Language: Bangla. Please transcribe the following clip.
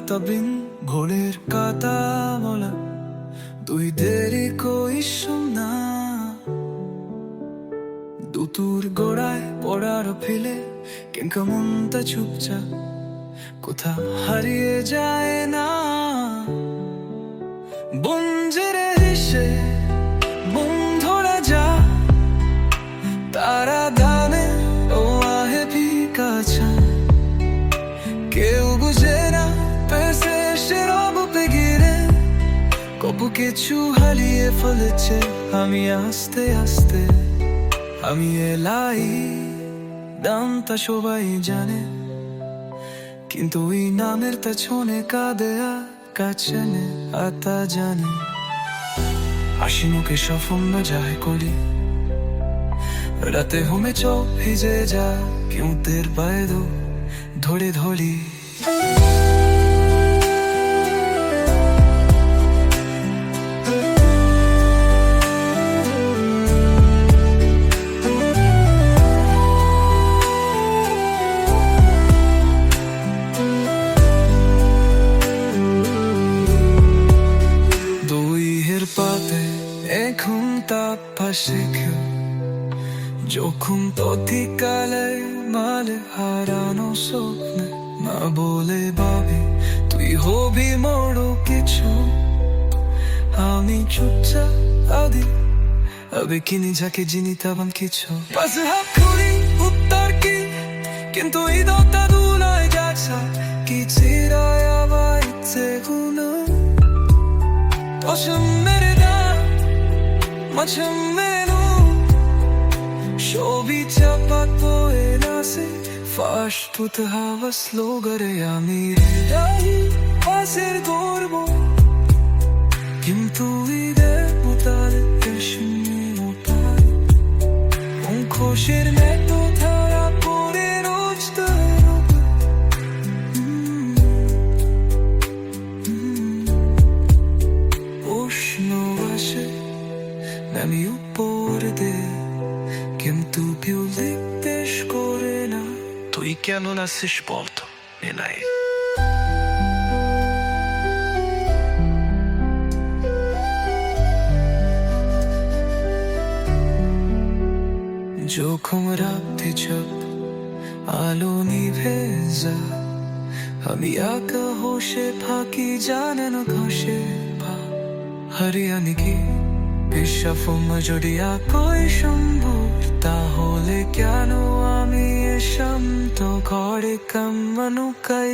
তবিন ভোরের কাতা বলা তুই দেরি কইস না দুতুর গোড়ায় পড়ার ফেলে কেঙ্কা মনটা চুপচাপ কোথা হারিয়ে যায় না বঞ্জেরে হেসে বন্ধুরা যা তারা ধানে ও আহে পিকাছা কেউ বুঝে না পেছে সে রব পেগিরে কবু কিছু হারিয়ে ফেলেছে আমি আস্তে আস্তে আমি এলাই দামটা সবাই জানে কিন্তু ওই নামের পেছনে কাঁদে কাছে নে আতা জানে হাসি মুখে সফল যায় করি রাতে হোমে চোখ ভিজে যা কেউ তের বাইরে ধরে ধরি পাতে এখন তাপ পাশে কেউ যখন তথিকালে মালে হারানো স্বপ্নে না বলে ভাবি তুই হবি মরো কিছু আমি চুপচাপ আদি আবে কিনি যাকে জিনি তাবান কিছু পাশে হাত খুলি উত্তর কি কিন্তু ইদতা দুলায় যাচ্ছা কি চিরায় আবার ইচ্ছে গুলো অসম্মেরদা মাছমেনো সবই চাপাত বয়ে নাসে ফাস্ট তুত হাওয়া স্লো করে আমি হৃদয় পাশের ধরবো কিন্তু ঈদের মুতারে কেশমি মুতার খুশির নেতো ধারা পরে রোজ আমি উপরে দে কিন্তু কেউ দেখতেস করে না তুই কেন নাচিস বলতো নেলাই যখন রাতে চুপ আলো নিভে যা আমি একা হোসে ফাঁকি জানে না ঘষে পা হরিয়ানি কি বিশ্বফম জড়িয়া কই সম্ভব তাহলে কেন আমি শান্ত ঘরে কামানুকাই